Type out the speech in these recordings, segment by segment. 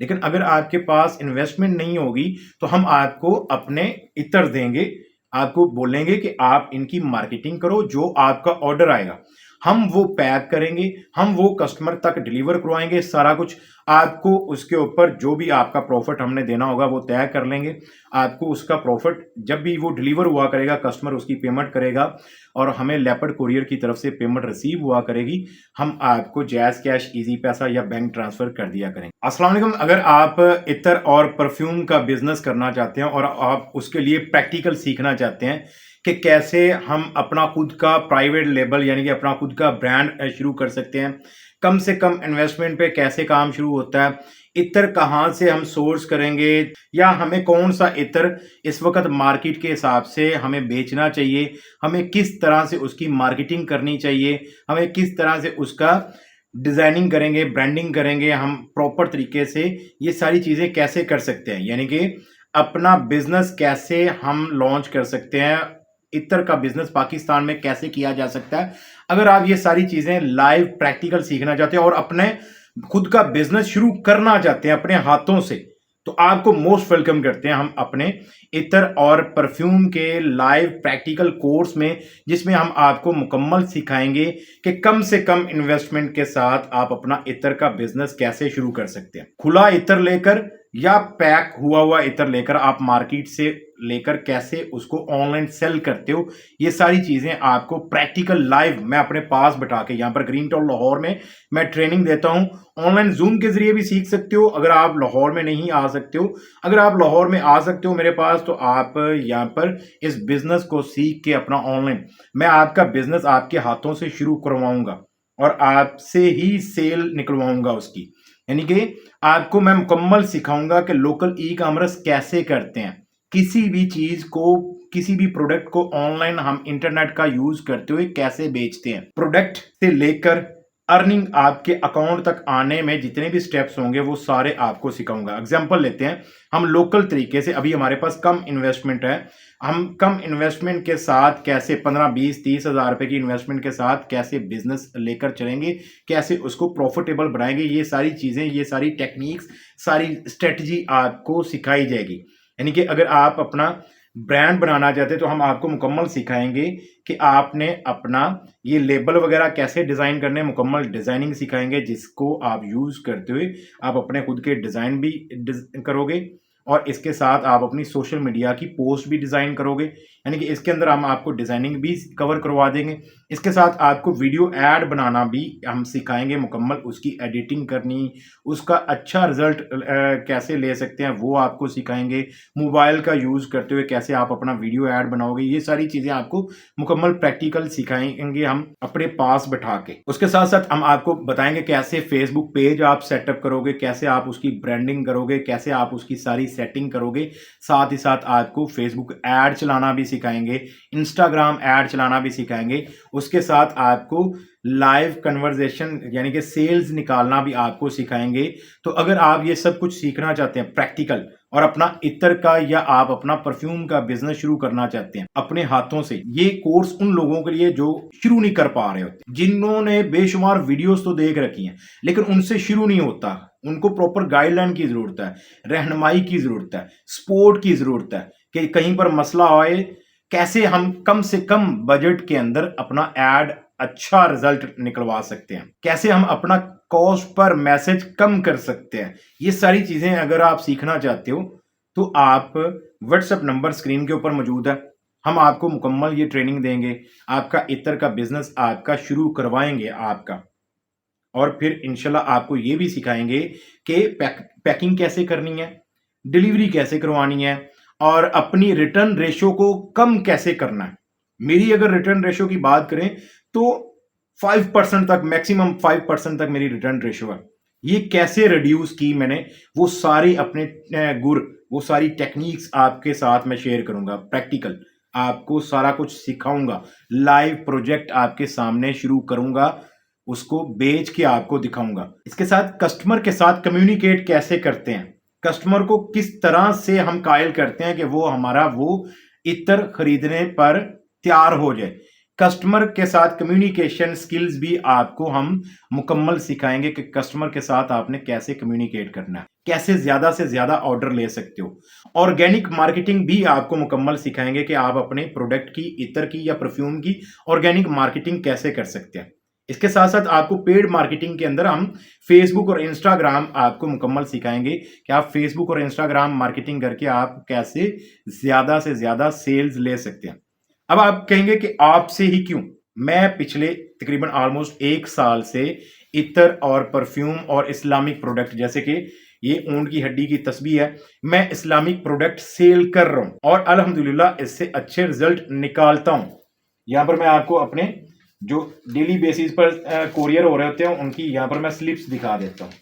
लेकिन अगर आपके पास इन्वेस्टमेंट नहीं होगी तो हम आपको अपने इत्र देंगे, आपको बोलेंगे कि आप इनकी मार्केटिंग करो, जो आपका ऑर्डर आएगा हम वो पैक करेंगे, हम वो कस्टमर तक डिलीवर करवाएंगे, सारा कुछ आपको उसके ऊपर जो भी आपका प्रॉफिट हमने देना होगा वो तय कर लेंगे। आपको उसका प्रॉफिट जब भी वो डिलीवर हुआ करेगा, कस्टमर उसकी पेमेंट करेगा और हमें लेपर्ड कुरियर की तरफ से पेमेंट रिसीव हुआ करेगी, हम आपको जैज़ कैश, इजी पैसा या बैंक ट्रांसफर कर दिया करेंगे। अस्सलाम वालेकुम। अगर आप इत्र और परफ्यूम का बिजनेस करना चाहते हैं और आप उसके लिए प्रैक्टिकल सीखना चाहते हैं कि कैसे हम अपना खुद का प्राइवेट लेबल यानी कि अपना खुद का ब्रांड शुरू कर सकते हैं, कम से कम इन्वेस्टमेंट पे कैसे काम शुरू होता है, इत्र कहाँ से हम सोर्स करेंगे या हमें कौन सा इत्र इस वक्त मार्केट के हिसाब से हमें बेचना चाहिए, हमें किस तरह से उसकी मार्केटिंग करनी चाहिए, हमें किस तरह से उसका डिजाइनिंग करेंगे, ब्रांडिंग करेंगे, हम प्रॉपर तरीके से ये सारी चीजें कैसे कर सकते हैं, यानी कि अपना बिजनेस कैसे हम लॉन्च कर सकते हैं, इत्र का बिजनेस पाकिस्तान में कैसे किया जा सकता है। अगर आप ये सारी चीजें लाइव प्रैक्टिकल सीखना चाहते हैं और अपने खुद का बिजनेस शुरू करना चाहते हैं अपने हाथों से, तो आपको मोस्ट वेलकम करते हैं हम अपने इत्र और परफ्यूम के लाइव प्रैक्टिकल कोर्स में, जिसमें हम आपको मुकम्मल सिखाएंगे कि कम से कम इन्वेस्टमेंट के साथ आप अपना इत्र का बिजनेस कैसे शुरू कर सकते हैं। खुला इत्र लेकर या पैक हुआ हुआ इत्र लेकर आप मार्केट से लेकर कैसे उसको ऑनलाइन सेल करते हो, ये सारी चीजें आपको प्रैक्टिकल लाइव मैं अपने पास बैठा के यहाँ पर ग्रीन टाउन लाहौर में मैं ट्रेनिंग देता हूँ। ऑनलाइन जूम के जरिए भी सीख सकते हो अगर आप लाहौर में नहीं आ सकते हो। अगर आप लाहौर में आ सकते हो मेरे पास, तो आप यहाँ पर इस बिजनेस को सीख के अपना ऑनलाइन मैं आपका बिजनेस आपके हाथों से शुरू करवाऊंगा और आपसे ही सेल निकलवाऊंगा उसकी, यानी कि आपको मैं मुकम्मल सिखाऊंगा कि लोकल ई कॉमर्स कैसे करते हैं। किसी भी चीज को, किसी भी प्रोडक्ट को ऑनलाइन हम इंटरनेट का यूज करते हुए कैसे बेचते हैं, प्रोडक्ट से लेकर अर्निंग आपके अकाउंट तक आने में जितने भी स्टेप्स होंगे वो सारे आपको सिखाऊंगा। एग्जांपल लेते हैं हम लोकल तरीके से, अभी हमारे पास कम इन्वेस्टमेंट है, हम कम इन्वेस्टमेंट के साथ कैसे 15-20-30 हज़ार रुपए की इन्वेस्टमेंट के साथ कैसे बिजनेस लेकर चलेंगे, कैसे उसको प्रॉफिटेबल बनाएंगे, ये सारी चीजें, ये सारी टेक्निक्स, सारी स्ट्रेटजी आपको सिखाई जाएगी। यानी कि अगर आप अपना ब्रांड बनाना चाहते हैं तो हम आपको मुकम्मल सिखाएंगे कि आपने अपना ये लेबल वगैरह कैसे डिज़ाइन करने, मुकम्मल डिज़ाइनिंग सिखाएंगे जिसको आप यूज़ करते हुए आप अपने खुद के डिज़ाइन भी करोगे और इसके साथ आप अपनी सोशल मीडिया की पोस्ट भी डिज़ाइन करोगे, यानी कि इसके अंदर हम आपको डिज़ाइनिंग भी कवर करवा देंगे। इसके साथ आपको वीडियो ऐड बनाना भी हम सिखाएंगे मुकम्मल, उसकी एडिटिंग करनी, उसका अच्छा रिजल्ट कैसे ले सकते हैं वो आपको सिखाएंगे, मोबाइल का यूज़ करते हुए कैसे आप अपना वीडियो ऐड बनाओगे, ये सारी चीज़ें आपको मुकम्मल प्रैक्टिकल सिखाएंगे हम अपने पास बैठा के। उसके साथ साथ हम आपको बताएंगे कैसे फेसबुक पेज आप सेटअप करोगे, कैसे आप उसकी ब्रांडिंग करोगे, कैसे आप उसकी सारी सेटिंग करोगे, साथ ही साथ आपको फेसबुक ऐड चलाना भी सिखाएंगे, इंस्टाग्राम ऐड चलाना भी सिखाएंगे। उसके साथ आपको लाइव कन्वर्सेशन यानी कि सेल्स निकालना भी आपको सिखाएंगे। तो अगर आप ये सब कुछ सीखना चाहते हैं प्रैक्टिकल और अपना इत्र का या आप अपना परफ्यूम का बिजनेस शुरू करना चाहते हैं अपने हाथों से, ये कोर्स उन लोगों के लिए जो शुरू नहीं कर पा रहे होते, जिन्होंने बेशुमार वीडियोस तो देख रखी हैं लेकिन उनसे शुरू नहीं होता, उनको प्रॉपर गाइडलाइन की जरूरत है, रहनुमाई की जरूरत है, सपोर्ट की जरूरत है कि कहीं पर मसला आए कैसे हम कम से कम बजट के अंदर अपना एड अच्छा रिजल्ट निकलवा सकते हैं, कैसे हम अपना कॉस्ट पर मैसेज कम कर सकते हैं। ये सारी चीजें अगर आप सीखना चाहते हो तो आप व्हाट्सएप नंबर स्क्रीन के ऊपर मौजूद है, हम आपको मुकम्मल ये ट्रेनिंग देंगे, आपका इत्र का बिजनेस आपका शुरू करवाएंगे आपका, और फिर इंशाल्लाह आपको ये भी सिखाएंगे कि पैकिंग कैसे करनी है, डिलीवरी कैसे करवानी है और अपनी रिटर्न रेशो को कम कैसे करना है। मेरी अगर रिटर्न रेशो की बात करें तो 5% तक, मैक्सिमम 5% तक मेरी रिटर्न रेशो है। ये कैसे रिड्यूस की मैंने, वो सारी अपने गुर, वो सारी टेक्निक्स आपके साथ मैं शेयर करूंगा, प्रैक्टिकल आपको सारा कुछ सिखाऊंगा, लाइव प्रोजेक्ट आपके सामने शुरू करूंगा, उसको बेच के आपको दिखाऊंगा। इसके साथ कस्टमर के साथ कम्युनिकेट कैसे करते हैं, कस्टमर को किस तरह से हम कायल करते हैं कि वो हमारा वो इत्र खरीदने पर तैयार हो जाए, कस्टमर के साथ कम्युनिकेशन स्किल्स भी आपको हम मुकम्मल सिखाएंगे कि कस्टमर के साथ आपने कैसे कम्युनिकेट करना है, कैसे ज़्यादा से ज़्यादा ऑर्डर ले सकते हो। ऑर्गेनिक मार्केटिंग भी आपको मुकम्मल सिखाएँगे कि आप अपने प्रोडक्ट की, इत्र की या परफ्यूम की ऑर्गेनिक मार्केटिंग कैसे कर सकते हैं। इसके साथ-साथ आपको पेड मार्केटिंग के अंदर हम फेसबुक और इंस्टाग्राम आपको मुकम्मल सिखाएँगे कि आप फेसबुक और इंस्टाग्राम मार्केटिंग करके आप कैसे ज़्यादा से ज़्यादा सेल्स ले सकते हैं। अब आप कहेंगे कि आपसे ही क्यों? मैं पिछले तकरीबन ऑलमोस्ट 1 साल से इत्र और परफ्यूम और इस्लामिक प्रोडक्ट जैसे कि ये ऊँट की हड्डी की तस्बीह है, मैं इस्लामिक प्रोडक्ट सेल कर रहा हूँ और अल्हम्दुलिल्लाह इससे अच्छे रिज़ल्ट निकालता हूँ। यहाँ पर मैं आपको अपने जो डेली बेसिस पर कोरियर हो रहे होते हैं, उनकी यहाँ पर मैं स्लिप्स दिखा देता हूँ।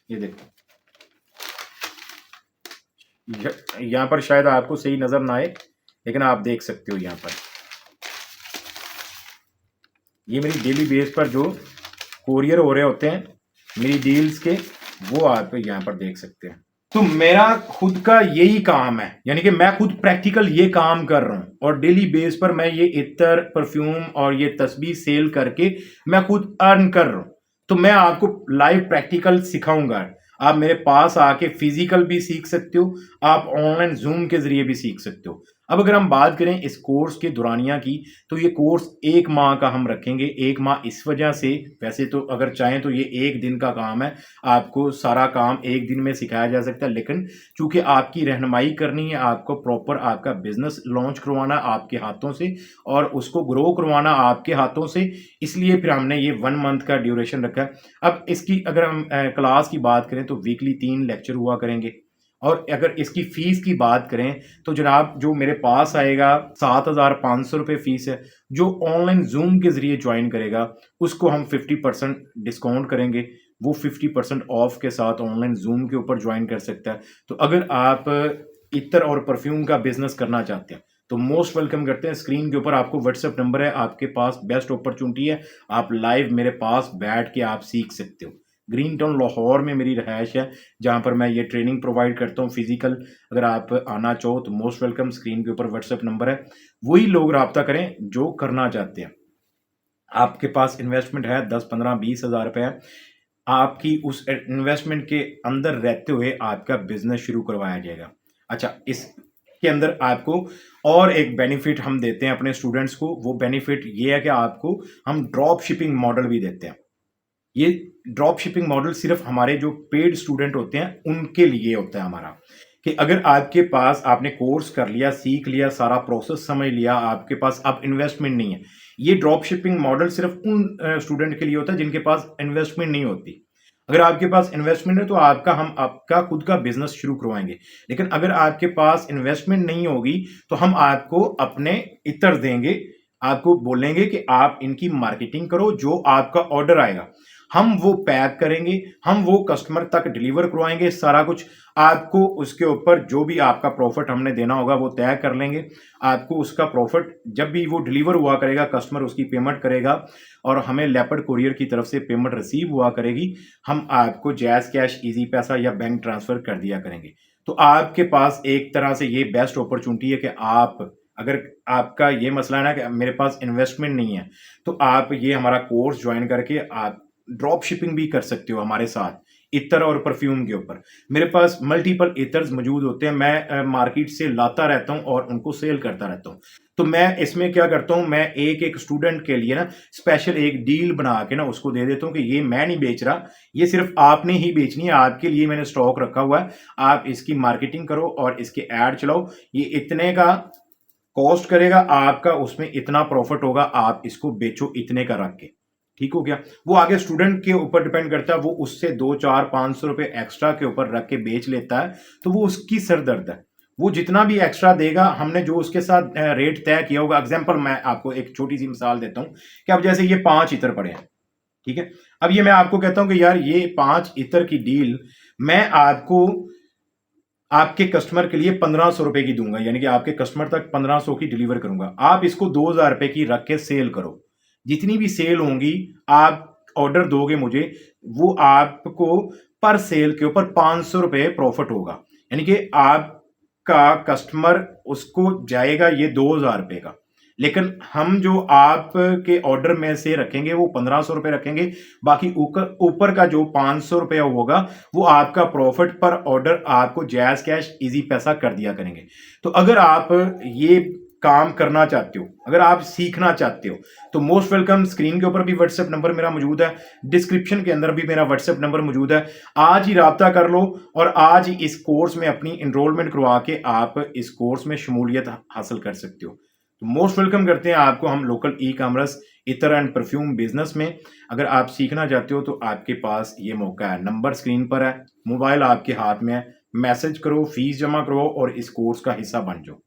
ये देखो। यहाँ पर शायद आपको सही नज़र ना आए, लेकिन आप देख सकते हो यहाँ पर। ये मेरी डेली बेस पर जो कोरियर हो रहे होते हैं मेरी डील्स के, वो आप यहाँ पर देख सकते हैं। तो मेरा खुद का यही काम है, यानी कि मैं खुद प्रैक्टिकल ये काम कर रहा हूँ और डेली बेस पर मैं ये इत्र, परफ्यूम और ये तस्बीह सेल करके मैं खुद अर्न कर रहा हूँ। तो मैं आपको लाइव प्रैक्टिकल सिखाऊंगा। आप मेरे पास आके फिजिकल भी सीख सकते हो, आप ऑनलाइन जूम के जरिए भी सीख सकते हो। अब अगर हम बात करें इस कोर्स के दौरानिया की, तो ये कोर्स 1 माह का हम रखेंगे। 1 माह इस वजह से, वैसे तो अगर चाहें तो ये 1 दिन का काम है, आपको सारा काम 1 दिन में सिखाया जा सकता है, लेकिन चूंकि आपकी रहनुमाई करनी है, आपको प्रॉपर आपका बिजनेस लॉन्च करवाना आपके हाथों से और उसको ग्रो करवाना आपके हाथों से, इसलिए फिर हमने ये 1 मंथ का ड्यूरेशन रखा है। अब इसकी अगर हम क्लास की बात करें तो वीकली 3 लेक्चर हुआ करेंगे और अगर इसकी फीस की बात करें तो जनाब जो मेरे पास आएगा 7,500 रुपये फीस है। जो ऑनलाइन जूम के जरिए ज्वाइन करेगा उसको हम 50% डिस्काउंट करेंगे, वो 50% ऑफ के साथ ऑनलाइन जूम के ऊपर ज्वाइन कर सकता है। तो अगर आप इत्र और परफ्यूम का बिजनेस करना चाहते हैं तो मोस्ट वेलकम करते हैं। स्क्रीन के ऊपर आपको व्हाट्सएप नंबर है, आपके पास बेस्ट अपॉर्चुनिटी है, आप लाइव मेरे पास बैठ के आप सीख सकते हो। ग्रीन टाउन लाहौर में मेरी रहायश है, जहाँ पर मैं ये ट्रेनिंग प्रोवाइड करता हूँ फिजिकल। अगर आप आना चाहो तो मोस्ट वेलकम। स्क्रीन के ऊपर व्हाट्सएप नंबर है, वही लोग रब्ता करें जो करना चाहते हैं। आपके पास इन्वेस्टमेंट है 10, 15, 20 हज़ार रुपये है, आपकी उस इन्वेस्टमेंट के अंदर रहते हुए आपका बिजनेस शुरू करवाया जाएगा। अच्छा, इसके अंदर आपको और एक बेनिफिट हम देते हैं अपने स्टूडेंट्स को। वो बेनिफिट ये है कि आपको हम ड्रॉप शिपिंग मॉडल भी देते हैं। ये ड्रॉप शिपिंग मॉडल सिर्फ हमारे जो पेड स्टूडेंट होते हैं उनके लिए होता है हमारा, कि अगर आपके पास आपने कोर्स कर लिया, सीख लिया, सारा प्रोसेस समझ लिया, आपके पास अब इन्वेस्टमेंट नहीं है, ये ड्रॉप शिपिंग मॉडल सिर्फ उन स्टूडेंट के लिए होता है जिनके पास इन्वेस्टमेंट नहीं होती। अगर आपके पास इन्वेस्टमेंट है तो हम आपका खुद का बिजनेस शुरू करवाएंगे, लेकिन अगर आपके पास इन्वेस्टमेंट नहीं होगी तो हम आपको अपने इत्र देंगे, आपको बोलेंगे कि आप इनकी मार्केटिंग करो, जो आपका ऑर्डर आएगा हम वो पैक करेंगे, हम वो कस्टमर तक डिलीवर करवाएंगे, सारा कुछ आपको उसके ऊपर जो भी आपका प्रॉफिट हमने देना होगा वो तय कर लेंगे। आपको उसका प्रॉफिट जब भी वो डिलीवर हुआ करेगा, कस्टमर उसकी पेमेंट करेगा और हमें लेपर्ड कुरियर की तरफ से पेमेंट रिसीव हुआ करेगी, हम आपको जैज़ कैश, इजी पैसा या बैंक ट्रांसफर कर दिया करेंगे। तो आपके पास एक तरह से ये बेस्ट अपॉर्चुनिटी है कि आप, अगर आपका ये मसला है ना कि मेरे पास इन्वेस्टमेंट नहीं है, तो आप ये हमारा कोर्स ज्वाइन करके आप ड्रॉप शिपिंग भी कर सकते हो हमारे साथ इत्र और परफ्यूम के ऊपर। मेरे पास मल्टीपल इत्र्स मौजूद होते हैं, मैं मार्केट से लाता रहता हूं और उनको सेल करता रहता हूं। तो मैं इसमें क्या करता हूं, मैं एक एक स्टूडेंट के लिए ना स्पेशल एक डील बना के ना उसको दे देता हूं कि ये मैं नहीं बेच रहा, ये सिर्फ आपने ही बेचनी है, आपके लिए मैंने स्टॉक रखा हुआ है, आप इसकी मार्केटिंग करो और इसके ऐड चलाओ, ये इतने का कॉस्ट करेगा, आपका उसमें इतना प्रॉफिट होगा, आप इसको बेचो इतने का रख के। ठीक हो गया। वो आगे स्टूडेंट के ऊपर डिपेंड करता है, वो उससे 2, 4, 500 रुपए एक्स्ट्रा के ऊपर रख के बेच लेता है तो वो उसकी सरदर्द है। वो जितना भी एक्स्ट्रा देगा, हमने जो उसके साथ रेट तय किया होगा। एग्जांपल मैं आपको एक छोटी सी मिसाल देता हूं कि अब जैसे ये 5 इत्र पड़े हैं, ठीक है। अब ये मैं आपको कहता हूं कि यार ये 5 इत्र की डील मैं आपको आपके कस्टमर के लिए 1500 रुपए की दूंगा, यानी कि आपके कस्टमर तक 1500 की डिलीवर करूंगा। आप इसको 2000 रुपए की रख के सेल करो, जितनी भी सेल होंगी आप ऑर्डर दोगे मुझे, वो आपको पर सेल के ऊपर 500 रुपए प्रॉफिट होगा, यानी कि आपका कस्टमर उसको जाएगा ये 2000 रुपए का, लेकिन हम जो आपके ऑर्डर में से रखेंगे वो 1500 रुपए रखेंगे, बाकी ऊपर ऊपर का जो 500 रुपया होगा वो आपका प्रॉफिट पर ऑर्डर आपको जैज़ कैश इजी पैसा कर दिया करेंगे। तो अगर आप ये काम करना चाहते हो, अगर आप सीखना चाहते हो, तो मोस्ट वेलकम। स्क्रीन के ऊपर भी व्हाट्सएप नंबर मेरा मौजूद है, डिस्क्रिप्शन के अंदर भी मेरा व्हाट्सएप नंबर मौजूद है। आज ही राब्ता कर लो और आज ही इस कोर्स में अपनी एनरोलमेंट करवा के आप इस कोर्स में शमूलियत हासिल कर सकते हो। तो मोस्ट वेलकम करते हैं आपको हम लोकल ई कॉमर्स इत्र एंड परफ्यूम बिजनेस में। अगर आप सीखना चाहते हो तो आपके पास ये मौका है। नंबर स्क्रीन पर है, मोबाइल आपके हाथ में है, मैसेज करो, फीस जमा करो और इस कोर्स का हिस्सा बन जाओ।